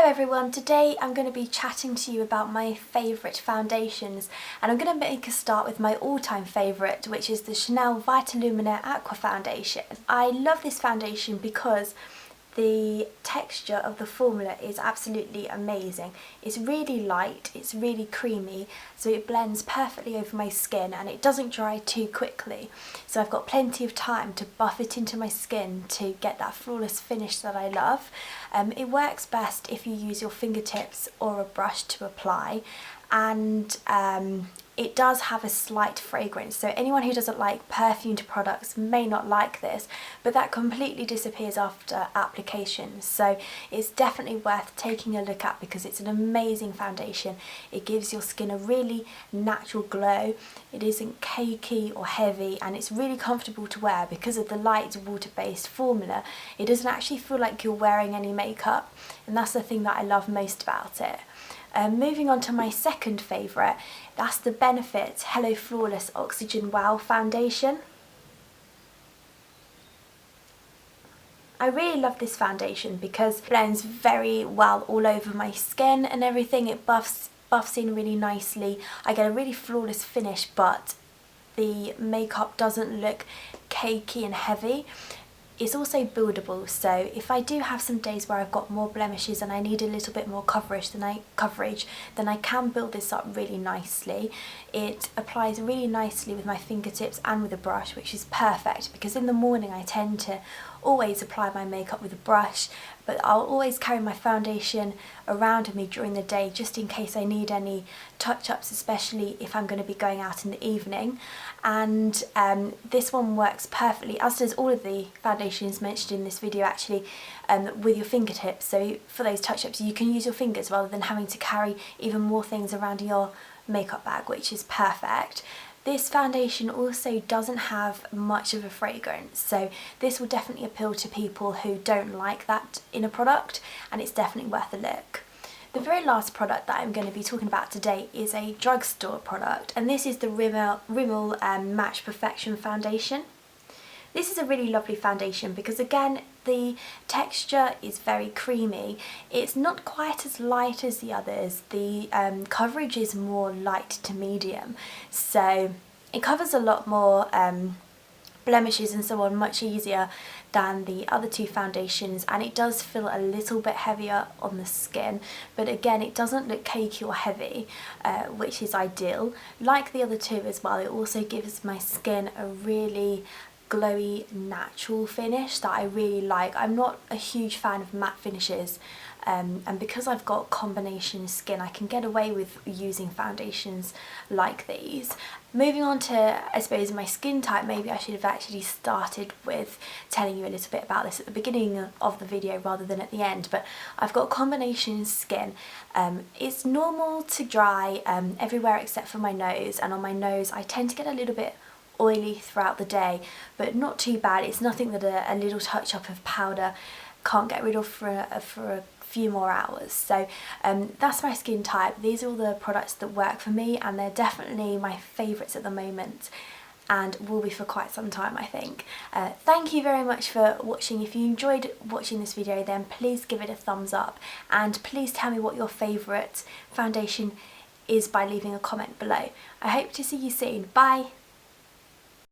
Hello everyone, today I'm going to be chatting to you about my favourite foundations, and I'm going to make a start with my all-time favourite, which is the Chanel Vitalumiere Aqua foundation. I love this foundation because the texture of the formula is absolutely amazing. It's really light, it's really creamy, so it blends perfectly over my skin and it doesn't dry too quickly. So I've got plenty of time to buff it into my skin to get that flawless finish that I love. It works best if you use your fingertips or a brush to apply, and it does have a slight fragrance, so anyone who doesn't like perfumed products may not like this, but that completely disappears after application, so it's definitely worth taking a look at because it's an amazing foundation. It gives your skin a really natural glow, it isn't cakey or heavy, and it's really comfortable to wear because of the light water-based formula. It doesn't actually feel like you're wearing any makeup, and that's the thing that I love most about it. Moving on to my second favourite, that's the Benefit Hello Flawless Oxygen Wow Foundation. I really love this foundation because it blends very well all over my skin and everything. It buffs in really nicely. I get a really flawless finish, but the makeup doesn't look cakey and heavy. It's also buildable, so if I do have some days where I've got more blemishes and I need a little bit more coverage, then I can build this up really nicely. It applies really nicely with my fingertips and with a brush, which is perfect because in the morning I tend to always apply my makeup with a brush, but I'll always carry my foundation around with me during the day just in case I need any touch-ups, especially if I'm going to be going out in the evening. And this one works perfectly, as does all of the foundations mentioned in this video actually, with your fingertips. So for those touch-ups you can use your fingers rather than having to carry even more things around your makeup bag, which is perfect. This foundation also doesn't have much of a fragrance, so this will definitely appeal to people who don't like that in a product, and it's definitely worth a look. The very last product that I'm going to be talking about today is a drugstore product, and this is the Rimmel Match Perfection Foundation. This is a really lovely foundation because again the texture is very creamy. It's not quite as light as the others. The coverage is more light to medium, so it covers a lot more blemishes and so on much easier than the other two foundations, and it does feel a little bit heavier on the skin, but again it doesn't look cakey or heavy, which is ideal. Like the other two as well, it also gives my skin a really glowy natural finish that I really like. I'm not a huge fan of matte finishes, and because I've got combination skin I can get away with using foundations like these. Moving on to, I suppose, my skin type, maybe I should have actually started with telling you a little bit about this at the beginning of the video rather than at the end, but I've got combination skin. It's normal to dry everywhere except for my nose, and on my nose I tend to get a little bit oily throughout the day, but not too bad. It's nothing that a little touch up of powder can't get rid of for a few more hours. So that's my skin type. These are all the products that work for me, and they're definitely my favourites at the moment and will be for quite some time, I think. Thank you very much for watching. If you enjoyed watching this video, then please give it a thumbs up, and please tell me what your favourite foundation is by leaving a comment below. I hope to see you soon. Bye!